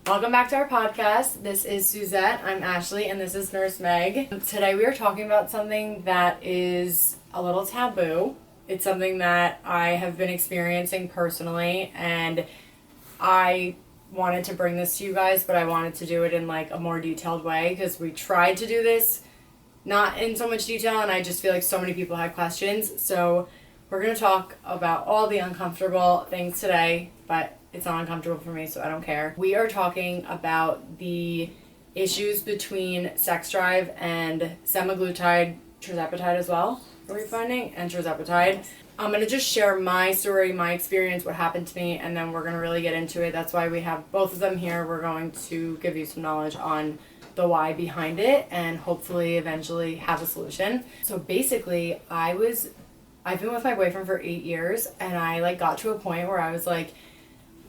Welcome back to our podcast. This is Suzette, I'm Ashley, and this is Nurse Meg. Today we are talking about something that is a little taboo. It's something that I have been experiencing personally, and I wanted to bring this to you guys, but I wanted to do it in like a more detailed way because we tried to do this not in so much detail, and I just feel like so many people had questions. So we're going to talk about all the uncomfortable things today, but it's not uncomfortable for me, so I don't care. We are talking about the issues between sex drive and semaglutide, tirzepatide as well, are we finding? And tirzepatide. I'm going to just share my story, my experience, what happened to me, and then we're going to really get into it. That's why we have both of them here. We're going to give you some knowledge on the why behind it and hopefully eventually have a solution. So basically, I've been with my boyfriend for 8 years, and I got to a point where I was like,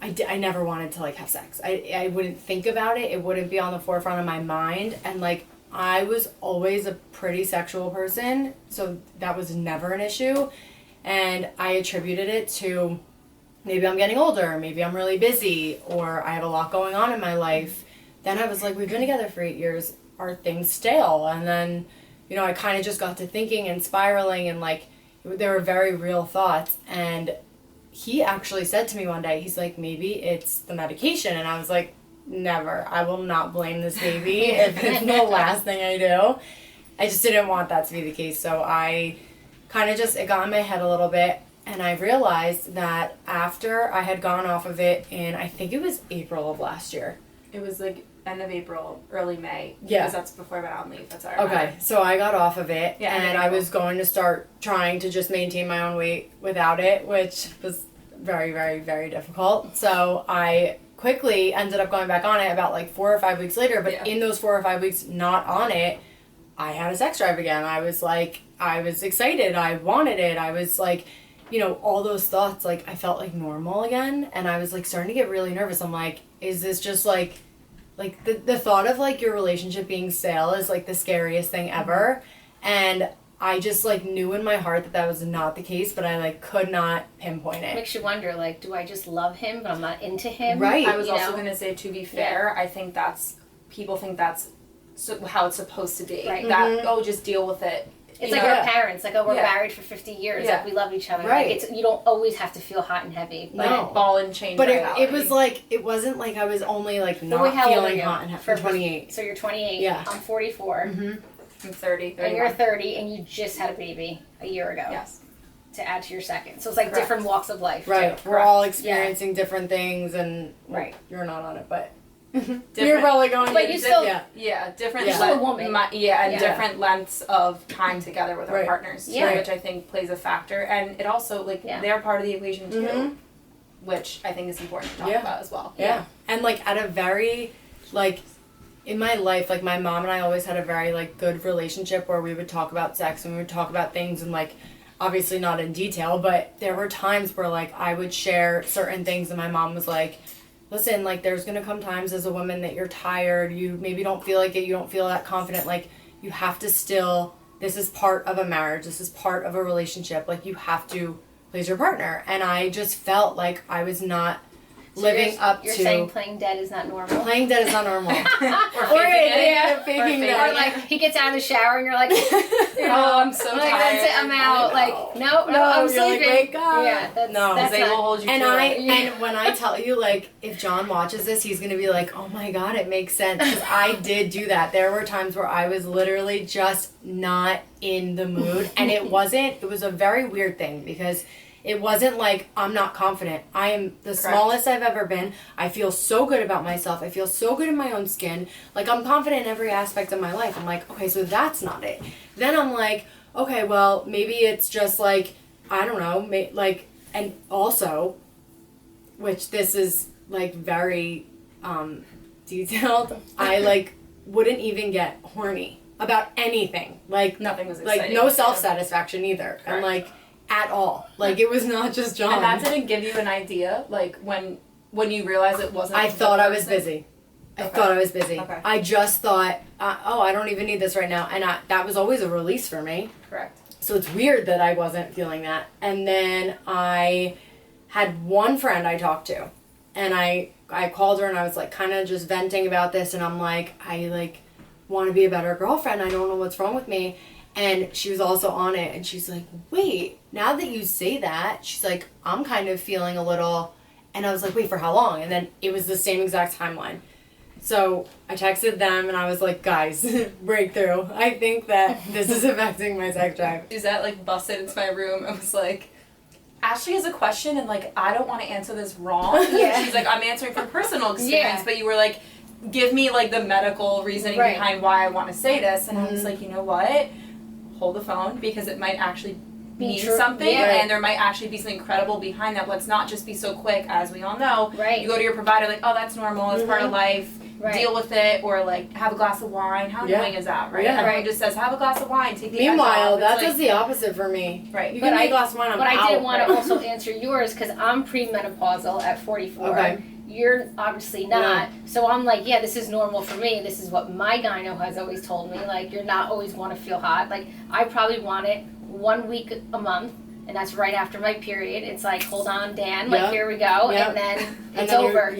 I never wanted to have sex. I wouldn't think about it. It wouldn't be on the forefront of my mind. And I was always a pretty sexual person, so that was never an issue. And I attributed it to maybe I'm getting older, maybe I'm really busy, or I have a lot going on in my life. Then I was like, we've been together for 8 years. Are things stale? And then, I kind of just got to thinking and spiraling, and there were very real thoughts. And he actually said to me one day, he's like, maybe it's the medication. And I was like, never. I will not blame this baby if it's the last thing I do. I just didn't want that to be the case. So I kind of it got in my head a little bit. And I realized that after I had gone off of it in, I think it was April of last year. It was end of April, early May. Yeah. Because that's before I went on leave. That's all right. Okay, so I got off of it, Yeah, and I was going to start trying to just maintain my own weight without it, which was very, very, very difficult. So I quickly ended up going back on it about 4 or 5 weeks later, but in those 4 or 5 weeks not on it, I had a sex drive again. I was excited. I wanted it. I was all those thoughts, I felt normal again, and I was starting to get really nervous. I'm like, is this just the thought of your relationship being stale is the scariest thing ever. And I just knew in my heart that was not the case, but I could not pinpoint it. Makes you wonder, do I just love him but I'm not into him? Right. I was also going to say, to be fair, I think people think that's how it's supposed to be. Right. That, just deal with it. It's our parents, we're married for 50 years, we love each other. Right. You don't always have to feel hot and heavy. But no. Ball and chain. But it was it wasn't I was only not feeling hot and heavy. For 28. So you're 28. Yeah. I'm 44. Mm-hmm. I'm 30. And you're 30, and you just had a baby a year ago. Yes. To add to your second. So it's different walks of life. Right. Too. We're all experiencing different things, and right. You're not on it, but you're probably going. But you still, different. You're still a woman. Different lengths of time together with our partners, too, which I think plays a factor, and it also they're part of the equation too, which I think is important to talk about as well. Yeah, and at a very in my life, my mom and I always had a very good relationship where we would talk about sex and we would talk about things, and obviously not in detail, but there were times where I would share certain things and my mom was like, listen, there's gonna come times as a woman that you're tired, you maybe don't feel like it, you don't feel that confident, you have to still, this is part of a marriage, this is part of a relationship, you have to please your partner. And I just felt like I was not living up to... You're saying playing dead is not normal? Playing dead is not normal. Or faking it. Or he gets out of the shower and you're like, oh, I'm so tired. That's it, I'm out. No, I'm sleeping. Wake up. Yeah, that's they will hold you and to and when I tell you, if John watches this, he's going to be like, oh my God, it makes sense. Because I did do that. There were times where I was literally just not in the mood. And it was a very weird thing because... It wasn't I'm not confident. I am the smallest I've ever been. I feel so good about myself. I feel so good in my own skin. I'm confident in every aspect of my life. I'm okay, so that's not it. Then I'm okay, well, maybe it's just I don't know, and also, which this is very detailed, I wouldn't even get horny about anything. Nothing was exciting. No self-satisfaction either. Correct. And at all. It was not just John. And that didn't give you an idea, when you realized it wasn't... I thought I was busy. Okay. I just thought, I don't even need this right now. And that was always a release for me. Correct. So it's weird that I wasn't feeling that. And then I had one friend I talked to. And I I called her and I was like kind of just venting about this, and I'm like, I like want to be a better girlfriend. I don't know what's wrong with me. And she was also on it, and she's like, wait, now that you say that, she's like, I'm kind of feeling a little, and I was like, wait, for how long? And then it was the same exact timeline. So I texted them, and I was like, guys, breakthrough. I think that this is affecting my sex drive. Suzette, like, busted into my room and was like, Ashley has a question, and, like, I don't want to answer this wrong. Yeah. She's like, I'm answering from personal experience, but you were like, give me, like, the medical reasoning behind why I want to say this. And I was like, you know what? Hold the phone, because it might actually mean something, and there might actually be something credible behind that. Let's not just be so quick, as we all know. You go to your provider like, oh, that's normal, it's part of life, deal with it, or like, have a glass of wine. How annoying is that, right? Everyone just says, have a glass of wine, take the Meanwhile, edge off. that does the opposite for me. You give me a glass of wine, I'm out. But I did want to also answer yours, because I'm premenopausal at 44. You're obviously not. So I'm like, yeah, this is normal for me. This is what my gyno has always told me. Like, you're not always want to feel hot. Like, I probably want it 1 week a month, and that's right after my period. It's like, hold on, Dan. Like, here we go. And then it's over.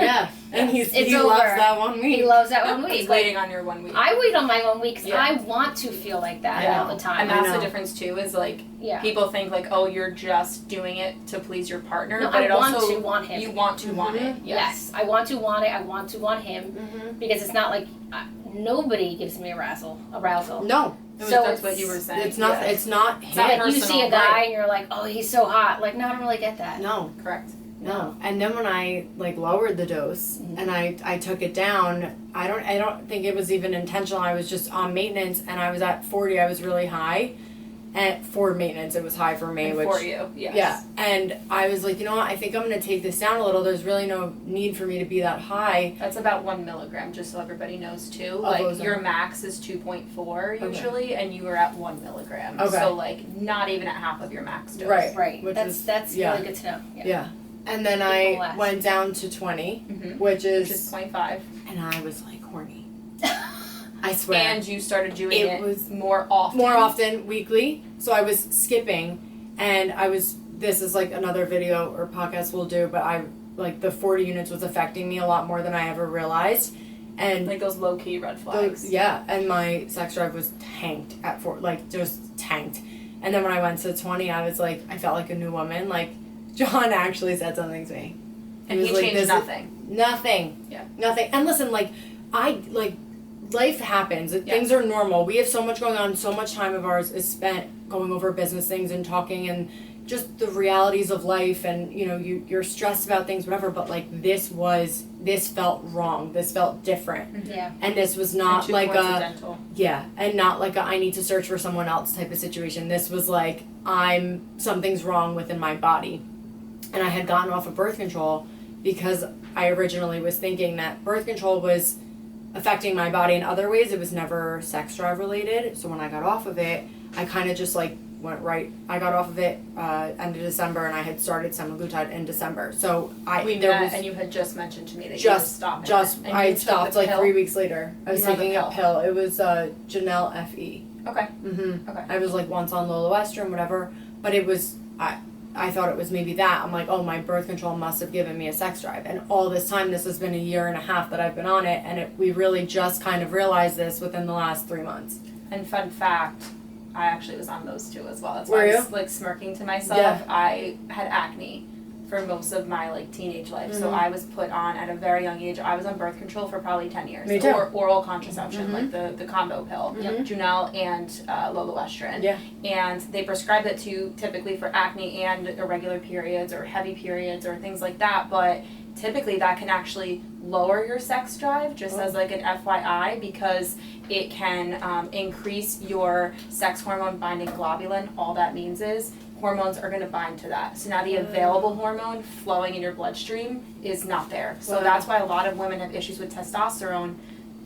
And he over. loves that 1 week. He loves that 1 week. He's waiting on your 1 week. I wait on my 1 week because I want to feel like that all the time. And that's the difference, too, is like, people think like, oh, you're just doing it to please your partner. No, but I want to want him. You want to want it. Yes. I want to want it. I want to want him. Because it's not like, nobody gives me arousal. No. So that's what you were saying. It's not. It's not. It's not personal, you see a guy and you're like, oh, he's so hot. Like, no, I don't really get that. No. Correct. No. And then when I like lowered the dose and I took it down, I don't think it was even intentional. I was just on maintenance, and I was at 40. I was really high. And for maintenance, it was high for me. And for you, yes. Yeah. And I was like, you know what? I think I'm going to take this down a little. There's really no need for me to be that high. That's about 1 milligram, just so everybody knows, too. Like, your max is 2.4 usually, and you were at 1 milligram. So, like, not even at half of your max dose. Right. That's really good to know. Yeah. And then I went down to 20, which is 0.5. And I was like horny. I swear. And you started doing it was more often. More often, weekly. So I was skipping, and this is like another video or podcast we'll do, but the 40 units was affecting me a lot more than I ever realized. And like those low-key red flags. And my sex drive was tanked at 4, like just tanked. And then when I went to 20, I was like, I felt like a new woman. Like, John actually said something to me. And he changed nothing. Nothing. Yeah. Nothing. And listen, life happens. Things are normal. We have so much going on. So much time of ours is spent going over business things and talking and just the realities of life. And, you know, you're stressed about things, whatever. But, like, this felt wrong. This felt different. Yeah. And this was not like coincidental. and not like I need to search for someone else type of situation. This was like, something's wrong within my body. And I had gotten off of birth control because I originally was thinking that birth control was affecting my body in other ways. It was never sex drive related. So when I got off of it, I kind of just like went right. I got off of it end of December, and I had started Semaglutide in December. So and you had just mentioned to me that you were stopping. I stopped like 3 weeks later. I was taking a pill. It was Janelle FE. Okay. Okay. I was like once on Lolestrin, whatever, but it was I thought it was maybe that. I'm like, oh, my birth control must have given me a sex drive. And all this time, this has been 1.5 years that I've been on it, and we really just kind of realized this within the last 3 months. And fun fact, I actually was on those too as well. That's why I was like smirking to myself. Yeah. I had acne for most of my like teenage life, so I was put on at a very young age. I was on birth control for probably 10 years. Me too. Or oral contraception, like the combo pill, Junelle and Lolestrin. Yeah. And they prescribed it to typically for acne and irregular periods or heavy periods or things like that, but typically that can actually lower your sex drive, just as like an FYI, because it can increase your sex hormone binding globulin. All that means is hormones are going to bind to that. So now the available hormone flowing in your bloodstream is not there. So that's why a lot of women have issues with testosterone.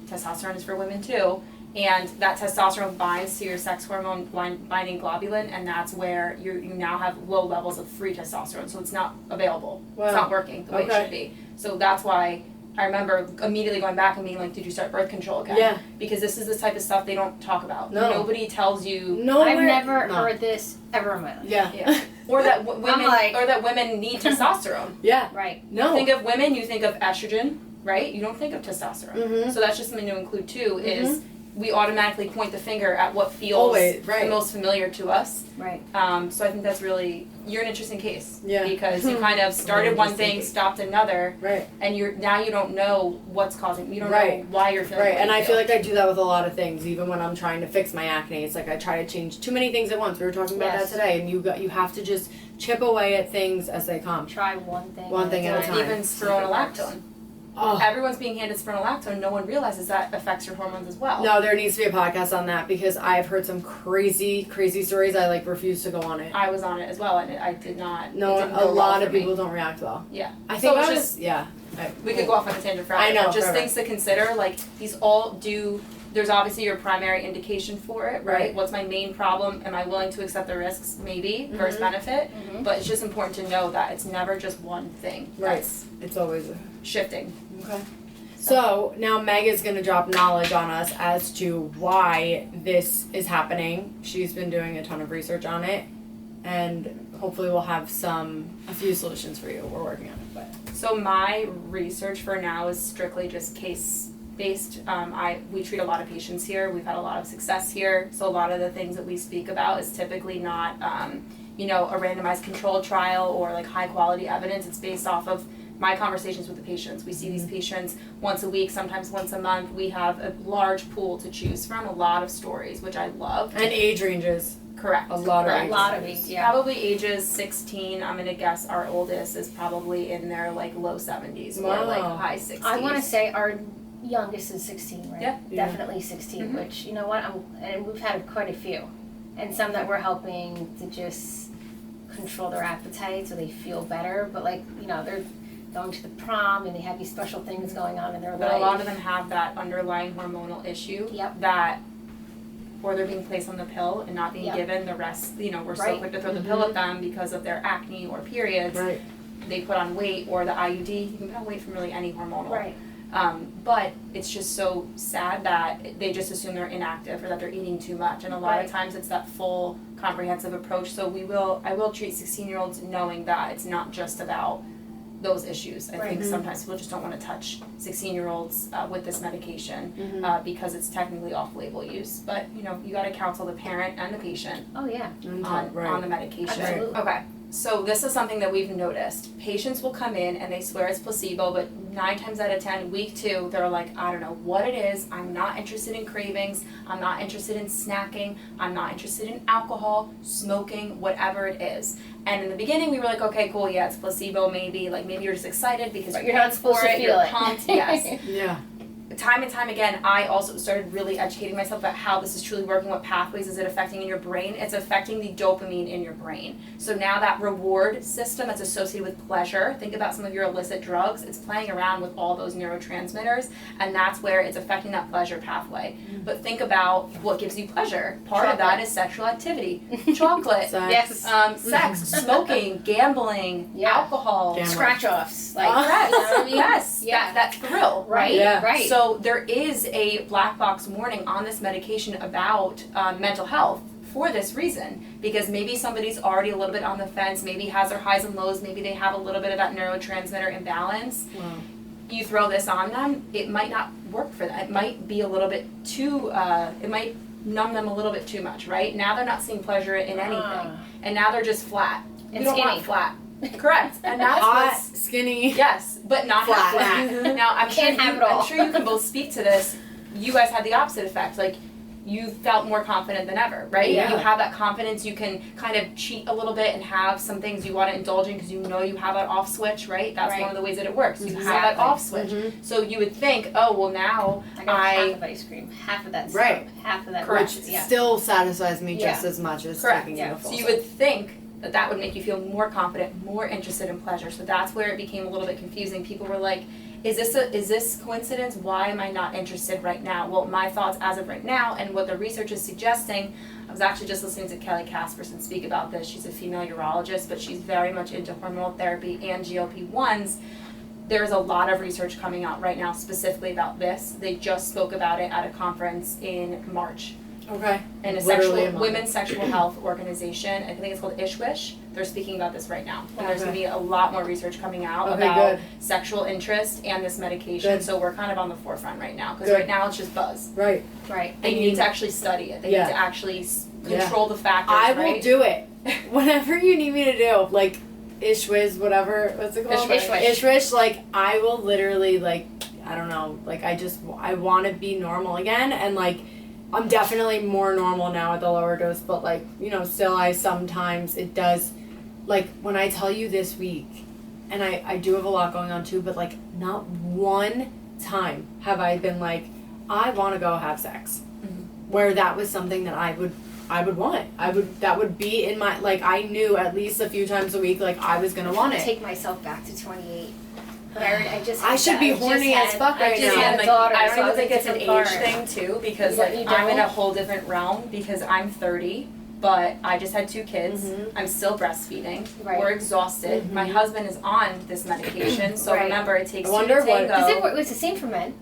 Testosterone is for women too. And that testosterone binds to your sex hormone binding globulin, and that's where you now have low levels of free testosterone. So it's not available. Wow. It's not working the way it should be. So that's why I remember immediately going back and being like, did you start birth control again? Yeah. Because this is the type of stuff they don't talk about. No. Nobody tells you. I've never heard this ever in my life. Yeah. or that women need testosterone. Yeah. Right. You think of women, you think of estrogen, right? You don't think of testosterone. Mm-hmm. So that's just something to include too, is we automatically point the finger at what feels the most familiar to us. Right. So I think that's really, you're an interesting case. Yeah. Because you kind of started one thing, stopped another, Right. and now you don't know what's causing, you don't know why you're feeling Right, and I feel like I do that with a lot of things, even when I'm trying to fix my acne. It's like I try to change too many things at once. We were talking about that today, and you have to just chip away at things as they come. Try one thing. One thing at a time. Even spironolactone. Oh. Everyone's being handed spironolactone. No one realizes that affects your hormones as well. No, there needs to be a podcast on that because I've heard some crazy, crazy stories. I refuse to go on it. I was on it as well, and I did not. No, a lot of people don't react well. Yeah, I think so we could go off on a tangent for I know, just things to consider. Like these all do. There's obviously your primary indication for it, right? What's my main problem? Am I willing to accept the risks? Maybe versus benefit, but it's just important to know that it's never just one thing. Right. It's always shifting. Okay. So now Meg is going to drop knowledge on us as to why this is happening. She's been doing a ton of research on it, and hopefully we'll have a few solutions for you. We're working on it. But so my research for now is strictly just case based. We treat a lot of patients here. We've had a lot of success here. So a lot of the things that we speak about is typically not, a randomized controlled trial or like high quality evidence. It's based off of my conversations with the patients. We see these patients once a week, sometimes once a month. We have a large pool to choose from, a lot of stories, which I love. And age ranges. Correct. A lot of ages. Yeah. Probably ages 16. I'm gonna guess our oldest is probably in their low 70s or high 60s. I want to say our youngest is 16, right? Yeah. Definitely 16. Which, you know what? And we've had quite a few, and some that we're helping to just control their appetite so they feel better. But they're going to the prom and they have these special things going on in their life. But a lot of them have that underlying hormonal issue that, or they're being placed on the pill and not being given the rest. We're so quick to throw the pill at them because of their acne or periods. Right. They put on weight, or the IUD. You can put on weight from really any hormonal. Right. But it's just so sad that they just assume they're inactive or that they're eating too much. And a lot of times it's that full comprehensive approach. So I will treat 16-year-olds knowing that it's not just about those issues. I think sometimes people just don't want to touch 16-year-olds with this medication because it's technically off-label use. But you got to counsel the parent and the patient. Oh yeah. On the medication. Absolutely. Okay. So this is something that we've noticed. Patients will come in and they swear it's placebo, but 9 times out of 10, week 2, they're like, I don't know what it is. I'm not interested in cravings. I'm not interested in snacking. I'm not interested in alcohol, smoking, whatever it is. And in the beginning, we were like, okay, cool, yeah, it's placebo, maybe. Like maybe you're just excited because you're not supposed to feel you're it. pumped. Yes. Yeah. Time and time again, I also started really educating myself about how this is truly working, what pathways is it affecting in your brain. It's affecting the dopamine in your brain. So now that reward system that's associated with pleasure, think about some of your illicit drugs, it's playing around with all those neurotransmitters, and that's where it's affecting that pleasure pathway. But think about what gives you pleasure. Part of that is sexual activity. Chocolate, Sex. Sex, smoking, gambling, alcohol. Scratch-offs. Correct. You know what I mean? Yes. Yeah. That thrill, right? Yeah. Right. So there is a black box warning on this medication about mental health for this reason, because maybe somebody's already a little bit on the fence, maybe has their highs and lows, maybe they have a little bit of that neurotransmitter imbalance. Wow. You throw this on them, it might not work for them. It might be a little bit too, it might numb them a little bit too much, right? Now they're not seeing pleasure in anything, and now they're just flat. And we don't skinny. want flat. Correct. And that's Hot, what's skinny. yes, but not flat. Now I'm Can't have it all. I'm sure you can both speak to this. You guys had the opposite effect. Like you felt more confident than ever, right? Yeah. You have that confidence. You can kind of cheat a little bit and have some things you want to indulge in because you know you have that off switch, right? That's one of the ways that it works. You have that off switch. So you would think, oh well, now I got half of ice cream, half of that stuff, half of that. Which still satisfies me just Yeah. as much as correct. taking the full So you stuff. would think that would make you feel more confident, more interested in pleasure. So that's where it became a little bit confusing. People were like, is this coincidence? Why am I not interested right now? Well, my thoughts as of right now and what the research is suggesting, I was actually just listening to Kelly Casperson speak about this. She's a female urologist, but she's very much into hormonal therapy and GLP-1s. There's a lot of research coming out right now specifically about this. They just spoke about it at a conference in March. Okay. And a women's sexual health organization, I think it's called ISHWISH, they're speaking about this right now. And there's going to be a lot more research coming out about sexual interest and this medication. So we're kind of on the forefront right now, because right now it's just buzz. Right. They need to actually study it. They need to actually control the factors. I will do it. Whatever you need me to do. Like, Ishwiz, whatever, what's it called? Ishwish. Like, I will literally, like, I don't know, like, I want to be normal again, and, like, I'm definitely more normal now at the lower dose, but, like, you know, still sometimes it does, like, when I tell you this week, and I do have a lot going on too, but, like, not one time have I been like, I want to go have sex. Mm-hmm. Where that was something that I would want. That would be in my, like, I knew at least a few times a week, like, I was going to want it. Take myself back to 28. I should be horny as fuck right now. I don't even think it's an age thing too, because like I'm in a whole different realm, because I'm 30, but I just had 2 kids. Mm-hmm. I'm still breastfeeding. Right. We're exhausted. Mm-hmm. My husband is on this medication, so remember, it takes 2 to tango. It's the same for men.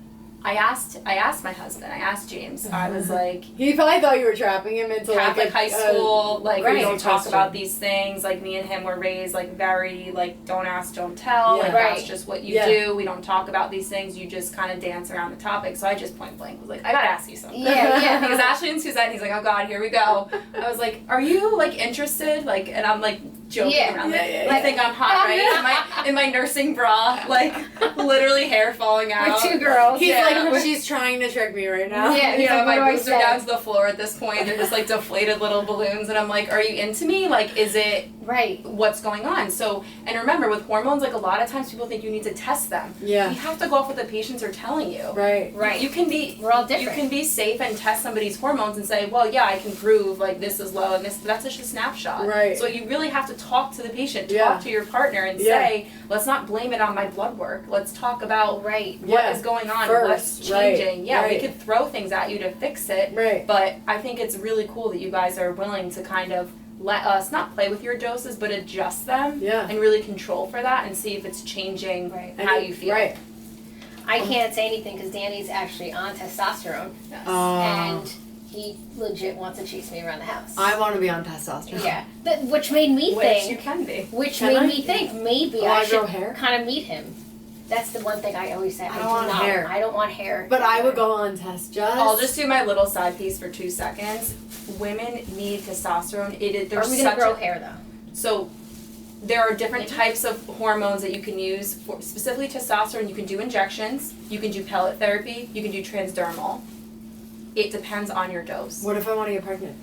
I asked my husband, I asked James, I was like... He probably thought you were trapping him into Catholic high school, like, we don't talk about these things, like, me and him were raised, like, very, like, don't ask, don't tell, like, that's just what you do, we don't talk about these things, you just kind of dance around the topic, so I just point blank was like, I gotta ask you something. Yeah. Because Ashley and Suzette, he's like, oh god, here we go. I was like, are you, like, interested? Like, and I'm, like, joking around it. I think I'm hot, right? In my nursing bra, like, literally hair falling out. With 2 girls. He's like, she's trying to trick me right now. Yeah, you know, my boobs are down to the floor at this point. They're just like deflated little balloons, and I'm like, are you into me? Like, is it what's going on? So, and remember, with hormones, like, a lot of times people think you need to test them. Yeah. You have to go off what the patients are telling you. Right. You can be, we're all different. You can be safe and test somebody's hormones and say, well, yeah, I can prove, like, this is low, and that's just a snapshot. Right. So you really have to talk to the patient, talk to your partner, and say, let's not blame it on my blood work. Let's talk about what is going on, what's changing. Yeah, we could throw things at you to fix it, but I think it's really cool that you guys are willing to kind of let us not play with your doses, but adjust them and really control for that and see if it's changing how you feel. Right. I can't say anything because Danny's actually on testosterone, and he legit wants to chase me around the house. I want to be on testosterone. Yeah, which made me think. You can be. Which made me think maybe I should kind of meet him. That's the one thing I always say. I don't want hair. I don't want hair. But I would go on test just. I'll just do my little side piece for 2 seconds. Women need testosterone. Are we gonna grow hair though? So there are different types of hormones that you can use. For specifically testosterone, you can do injections, you can do pellet therapy, you can do transdermal. It depends on your dose. What if I want to get pregnant?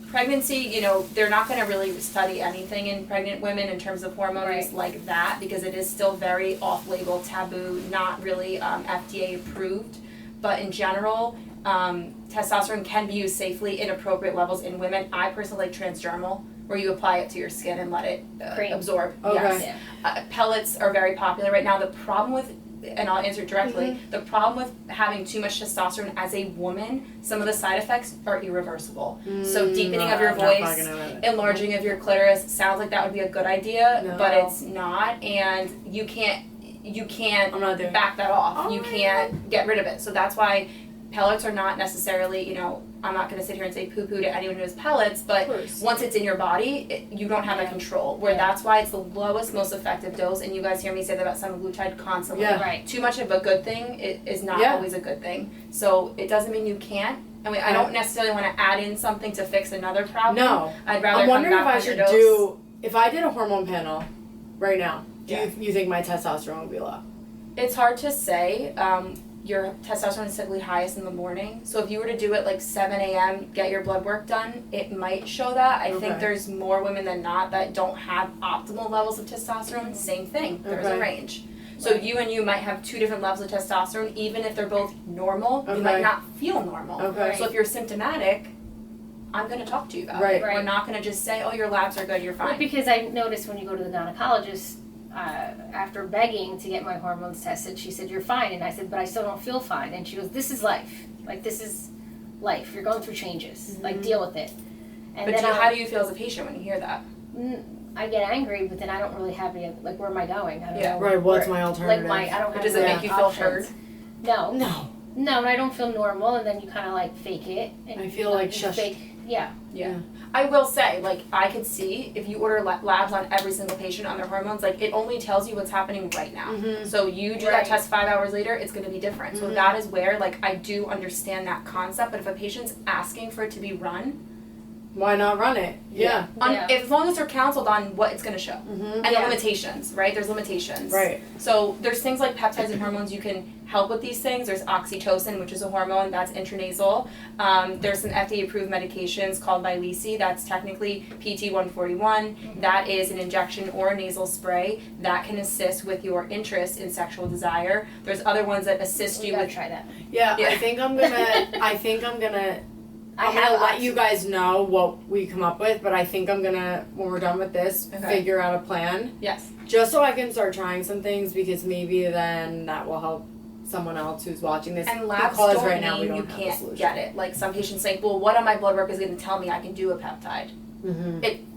Pregnancy, you know, they're not going to really study anything in pregnant women in terms of hormones like that, because it is still very off-label, taboo, not really FDA approved. But in general, testosterone can be used safely in appropriate levels in women. I personally like transdermal, where you apply it to your skin and let it absorb. Okay. Yes. Pellets are very popular right now. The problem with, and I'll answer directly, the problem with having too much testosterone as a woman, some of the side effects are irreversible. So deepening of your voice, enlarging of your clitoris, sounds like that would be a good idea, but it's not, and you can't back that off. You can't get rid of it. So that's why pellets are not necessarily, you know, I'm not going to sit here and say poo-poo to anyone who has pellets, but once it's in your body, you don't have that control. Where that's why it's the lowest, most effective dose, and you guys hear me say that about semaglutide constantly. Too much of a good thing is not always a good thing. So it doesn't mean you can't. I mean, I don't necessarily want to add in something to fix another problem. No. I'd rather I'm wondering come back if I with should your dose. if I did a hormone panel right now, do you think my testosterone would be low? It's hard to say. Your testosterone is typically highest in the morning. So if you were to do it like 7 a.m., get your blood work done, it might show that. I think there's more women than not that don't have optimal levels of testosterone. Same thing. There's a range. So you and you might have 2 different levels of testosterone. Even if they're both normal, you might not feel normal. So if you're symptomatic, I'm going to talk to you about it. We're not going to just say, oh, your labs are good, you're fine. Well, because I noticed when you go to the gynecologist, after begging to get my hormones tested, she said, you're fine. And I said, but I still don't feel fine. And she goes, this is life. Like, this is life. You're going through changes. Like, deal with it. And but how do you feel as a patient when you hear that? I get angry, but then I don't really have any, like, where am I going? I don't know. What's my alternative? Like, I don't have Does it make you feel heard? No. No. No, and I don't feel normal, and then you kind of like fake it. And I feel like you shush. fake, yeah. I will say, like, I could see if you order labs on every single patient on their hormones, like, it only tells you what's happening right now. So you do that test 5 hours later, it's going to be different. So that is where, like, I do understand that concept, but if a patient's asking for it to be run, why not run it? Yeah. As long as they're counseled on what it's going to show. And the limitations, right? There's limitations. Right. So there's things like peptides and hormones you can help with these things. There's oxytocin, which is a hormone that's intranasal. There's some FDA-approved medications called Vyleesi. That's technically PT-141. That is an injection or a nasal spray that can assist with your interest in sexual desire. There's other ones that assist you with... try that. Yeah, I think I'm gonna I'm gonna let you guys know what we come up with, but I think I'm gonna, when we're done with this, figure out a plan. Yes. Just so I can start trying some things, because maybe then that will help someone else who's watching this. And labs because don't right now we mean don't you have a can't solution. get it. Like, some patients think, well, what on my blood work is going to tell me I can do a peptide?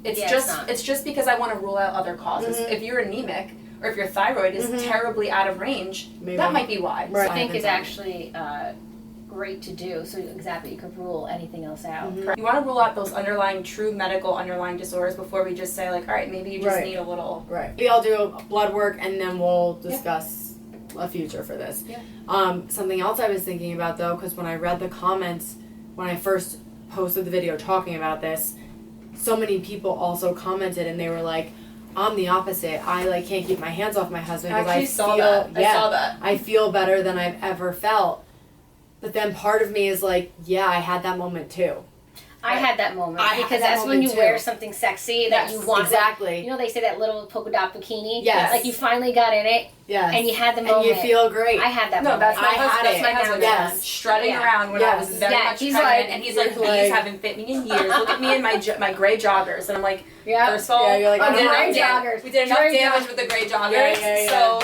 It's just because I want to rule out other causes. If you're anemic, or if your thyroid is terribly out of range, that might be why. Right. I think is actually great to do, so exactly you could rule anything else out. You want to rule out those true medical underlying disorders before we just say, like, all right, maybe you just need a little... Right. Maybe I'll do blood work, and then we'll discuss a future for this. Something else I was thinking about, though, because when I read the comments, when I first posted the video talking about this, so many people also commented, and they were like, I'm the opposite. I like can't keep my hands off my husband because I saw that. I feel better than I've ever felt. But then part of me is like, yeah, I had that moment too. I had that moment because that's when you wear something sexy that you want. Exactly. Like, you know, they say that little polka dot bikini. Yes. Like you finally got in it. Yes. And you had the moment. And you feel great. I had that moment. No, that's my husband. Yes. Strutting around when I was very much pregnant, and he's like, these haven't fit me in years. Look at me in my gray joggers, and I'm like, first of all, you're like, we did enough damage with the gray joggers, so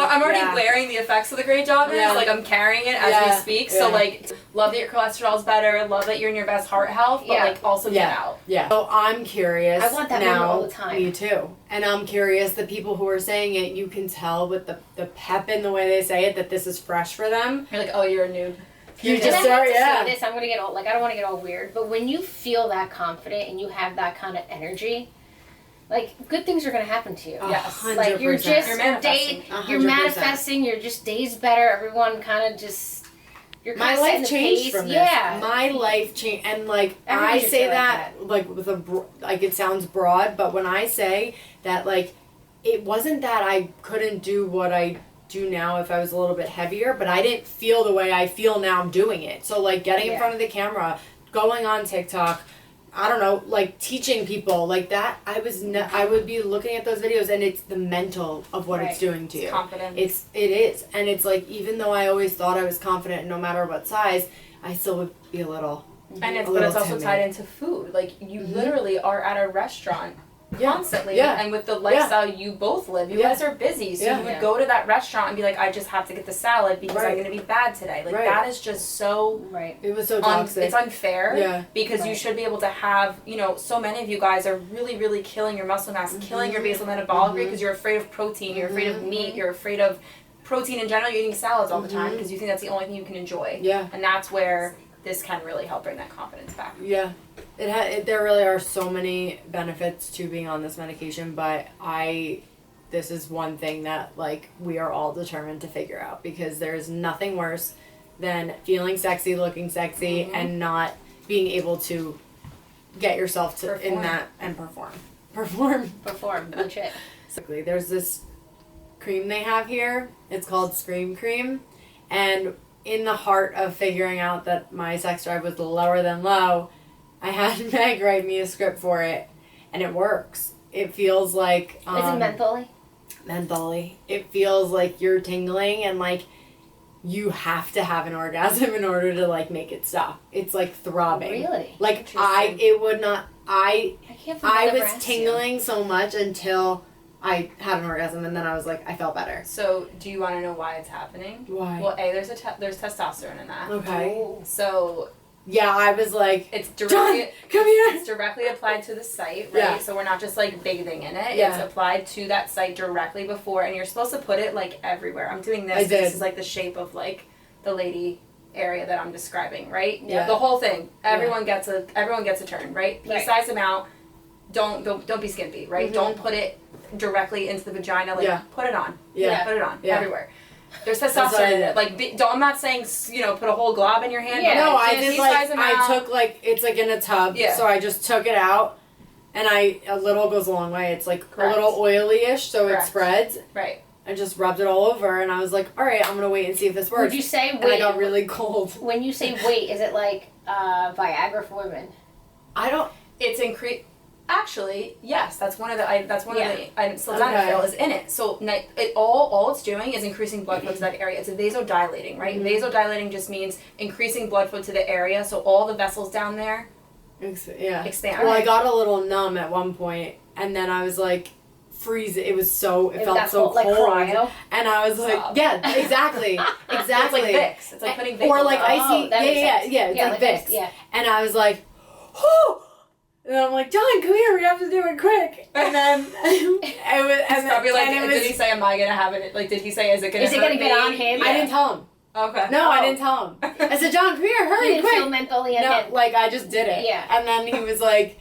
I'm already wearing the effects of the gray joggers. Like, I'm carrying it as we speak. So like, love that your cholesterol's better, love that you're in your best heart health, but like also get out. Yeah. So I'm curious. I want that now, all the time. Me too. And I'm curious, the people who are saying it, you can tell with the pep in the way they say it that this is fresh for them. You're like, oh, you're a noob. You just start, say this, I'm gonna get all, like, I don't want to get all weird, but when you feel that confident and you have that kind of energy, like, good things are gonna happen to you. Yes. 100%. Like, you're just You're manifesting. You're just days better. Everyone kind of just. You're my life changed from this. Yeah. My life changed, and like Everyone I should say feel that like with like it sounds broad, but when I say that, like, it wasn't that I couldn't do what I do now if I was a little bit heavier, but I didn't feel the way I feel now doing it. So like getting in front of the camera, going on TikTok, I don't know, like teaching people like that, I would be looking at those videos, and it's the mental of what it's doing to you. Confidence. It is. And it's like, even though I always thought I was confident no matter what size, I still would be a little but it's also tied into food. Like, you literally are at a restaurant constantly, and with the lifestyle you both live, you guys are busy, so you would go to that restaurant and be like, I just have to get the salad because I'm going to be bad today. Like, that is just so it was so toxic. It's unfair because you should be able to have, you know, so many of you guys are really, really killing your muscle mass, killing your basal metabolic rate because you're afraid of protein, you're afraid of meat, you're afraid of protein in general. You're eating salads all the time because you think that's the only thing you can enjoy. And that's where this can really help bring that confidence back. There really are so many benefits to being on this medication, but this is one thing that, like, we are all determined to figure out, because there's nothing worse than feeling sexy, looking sexy, and not being able to get yourself to in that and perform, legit. There's this cream they have here. It's called Scream Cream, and in the heart of figuring out that my sex drive was lower than low, I had Meg write me a script for it, and it works. It feels like... is it mentally? Mentally. It feels like you're tingling, and like you have to have an orgasm in order to like make it stop. It's like throbbing. Really? Like I was tingling so much until I had an orgasm, and then I was like, I felt better. So, do you want to know why it's happening? Why? Well, there's testosterone in that. Okay. So, yeah, I was like, it's directly come here. It's directly applied to the site, right? So we're not just like bathing in it. It's applied to that site directly before, and you're supposed to put it like everywhere. I'm doing this. This is like the shape of like the lady area that I'm describing, right? Yeah. The whole thing. Everyone gets a turn, right? Right. Size them out. Don't be skimpy, right? Don't put it directly into the vagina. Like put it on. Yeah. Put it on everywhere. There's what I testosterone in did. it. Like, I'm not saying, put a whole glob in your hand. Yeah. But No, I just did size them I out. took it's like in a tub. Yeah. So I just took it out, and a little goes a long way. It's like Correct. a little oily-ish, so Correct. it spreads. Right. I just rubbed it all over, and I was like, all right, I'm gonna wait and see if this works. Would you say and I wait? got really cold. When you say wait, is it like Viagra for women? I don't. It's increased. Actually, yes, that's one of the items. Sildenafil Okay. is in it. So all it's doing is increasing blood flow to that area. It's a vasodilating, right? Vasodilating just means increasing blood flow to the area, so all the vessels down there expand. Well, I got a little numb at one point, and then I was like, freezing. It was so. It felt so cold. Like cryo. And I was like, yeah, exactly, exactly. It's like Vicks. It's like putting Vicks. Or like on. icy. that makes sense. Yeah. It's like Vicks. Yeah. And I was like, whoo. And I'm like, John, come here. We have to do it quick. And then it was. And probably like, and did he say, "Am I gonna have it?" Like, did he say, "Is it gonna?" Is it gonna get on him? I didn't tell him. Okay. No, I didn't tell him. I said, John, come here, He hurry, didn't feel quick. mentally No, unhinged. like I just did it. Yeah. And then he was like,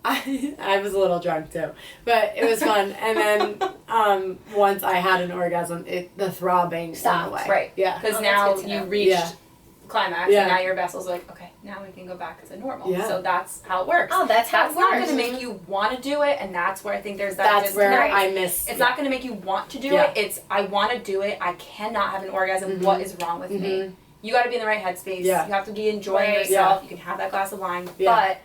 I was a little drunk too, but it was fun. And then once I had an orgasm, the throbbing Stopped. went away. Right. Yeah. Because Oh, now that's good to you know. reached climax, Yeah. and now your vessels are like, okay, now we can go back to normal. Yeah. So that's how it works. Oh, that's how it not works. going to make you want to do it, and that's where I think there's that That's where disconnect. I miss. It's not going to make you want to do Yeah. it. It's I want to do it. I cannot have an orgasm. What is wrong with me? You got to be in the right headspace. Yeah. You have to be enjoying Right. yourself. You can have that glass of wine, Yeah. but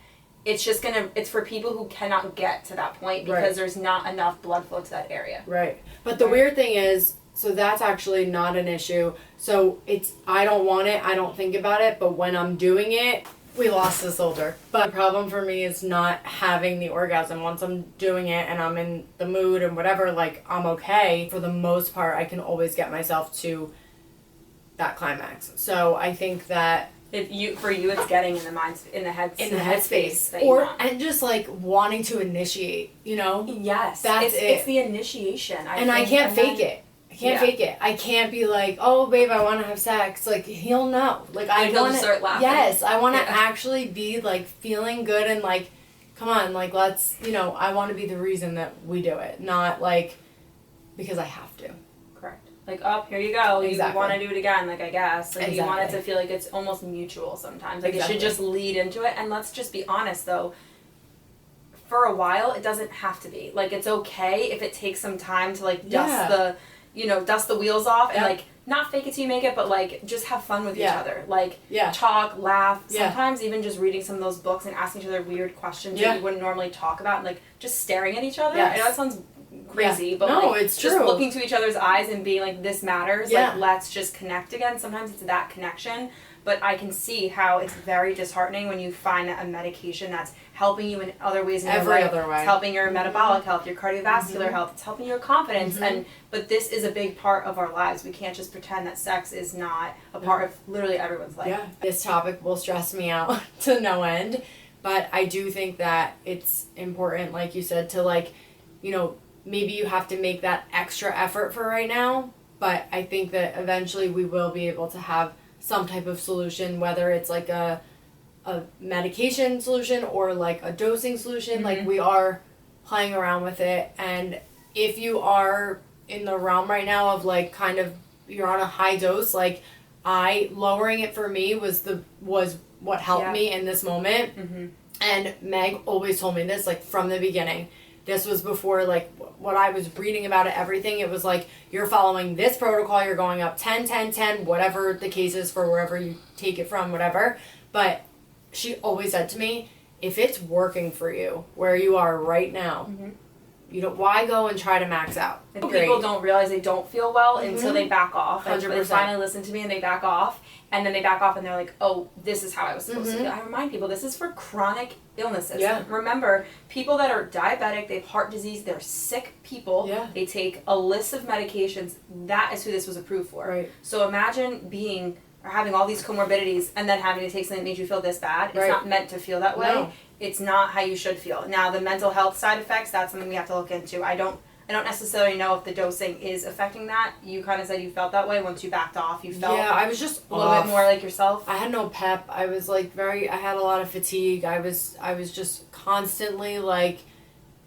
it's just it's for people who cannot get to that point because Right. there's not enough blood flow to that area. Right. But the weird thing is, so that's actually not an issue. So I don't want it, I don't think about it, but when I'm doing it, we lost this older. But the problem for me is not having the orgasm. Once I'm doing it and I'm in the mood and whatever, like, I'm okay. For the most part, I can always get myself to that climax. So I think that For you, it's getting in the headspace that you or want. and just like wanting to initiate, Yes, That's it's it. the initiation. I can't fake it. I can't fake it. I can't be like, oh, babe, I want to have sex. Like, he'll know. Like, I he'll want just to start laughing. Yes, I want to Yeah. actually be like feeling good and like, come on, like, let's, I want to be the reason that we do it, not like because I have to. Correct. Like, here you go. Exactly. You want to do it again, like, I guess. Like, you want it Exactly. to feel like it's almost mutual sometimes. Like, Exactly. it should just lead into it. And let's just be honest, though. For a while, it doesn't have to be. Like, it's okay if it takes some time to, like, dust the wheels off and, Yep. like, not fake it till you make it, but, like, just have fun with each Yeah. other. Like, Yeah. talk, laugh. Yeah. Sometimes even just reading some of those books and asking each other weird questions Yeah. that you wouldn't normally talk about and, like, just staring at each other. Yes. I know that sounds crazy, but No, like, it's just true. looking to each other's eyes and being like, this matters, Yeah. like, let's just connect again. Sometimes it's that connection, but I can see how it's very disheartening when you find a medication that's helping you in other ways in Every your life. other way. It's helping your metabolic health, your cardiovascular health, it's helping your confidence, but this is a big part of our lives. We can't just pretend that sex is not a part of literally everyone's life. Yeah. This topic will stress me out to no end, but I do think that it's important, like you said, to like, maybe you have to make that extra effort for right now, but I think that eventually we will be able to have some type of solution, whether it's like a medication solution or like a dosing solution. Like, we are playing around with it, and if you are in the realm right now of like kind of you're on a high dose, like lowering it for me was what helped me in this moment. And Meg always told me this, like, from the beginning. This was before, like, what I was reading about it, everything. It was like, you're following this protocol, you're going up 10, 10, 10, whatever the case is for wherever you take it from, whatever. But she always said to me, if it's working for you where you are right now, why go and try to max out? People don't realize they don't feel well until they back off. And 100%. they finally listen to me and they back off. And then they back off and they're like, oh, this is how I was supposed to feel. I remind people, this is for chronic illnesses. Yeah. Remember, people that are diabetic, they have heart disease, they're sick people. Yeah. They take a list of medications. That is who this was approved for. Right. So imagine having all these comorbidities and then having to take something that made you feel this bad. It's Right. not meant to feel that way. No. It's not how you should feel. Now, the mental health side effects, that's something we have to look into. I I don't necessarily know if the dosing is affecting that. You kind of said you felt that way once you backed off. You felt I was just a little bit more like yourself. I had no pep. I was like I had a lot of fatigue. I was just constantly like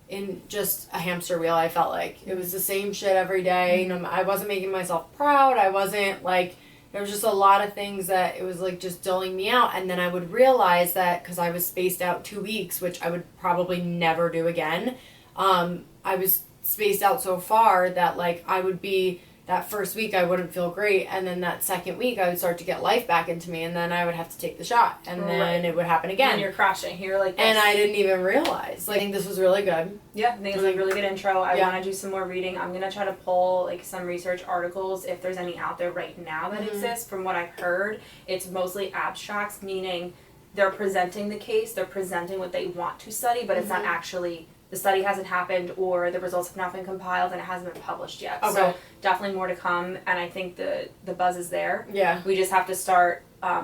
in just a hamster wheel. I felt like it was the same shit every day. I wasn't making myself proud. I wasn't like, there was just a lot of things that it was like just dulling me out. And then I would realize that because I was spaced out 2 weeks, which I would probably never do again. I was spaced out so far that like I would be, that first week I wouldn't feel great, and then that second week I would start to get life back into me, and then I would have to take the shot, and then it would happen again. And you're crashing. You're like this. And I didn't even realize. Like, I think this was really good. Yeah, I think it's a really good intro. I want to do some more reading. I'm going to try to pull like some research articles if there's any out there right now that exist. From what I've heard, it's mostly abstracts, meaning they're presenting the case, they're presenting what they want to study, but it's not actually, the study hasn't happened or the results have not been compiled and it hasn't been published yet. Okay. So definitely more to come, and I think the buzz is there. Yeah. We just have to start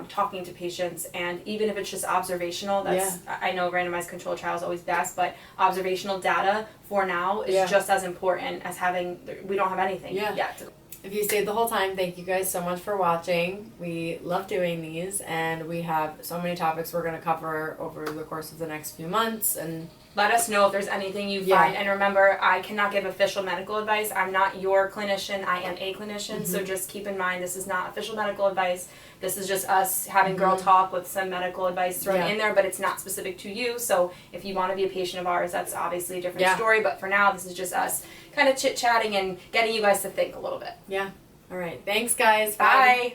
talking to patients, and even if it's just observational, that's I know randomized control trial is always best, but observational data for now is just as important as having, we don't have anything yet. If you stayed the whole time, thank you guys so much for watching. We love doing these, and we have so many topics we're going to cover over the course of the next few months, and let us know if there's anything you find. And remember, I cannot give official medical advice. I'm not your clinician. I am a clinician. So just keep in mind, this is not official medical advice. This is just us having girl talk with some medical advice thrown in there, but it's not specific to you. So if you want to be a patient of ours, that's obviously a different story. But for now, this is just us kind of chit-chatting and getting you guys to think a little bit. Yeah. All right. Thanks, guys. Bye.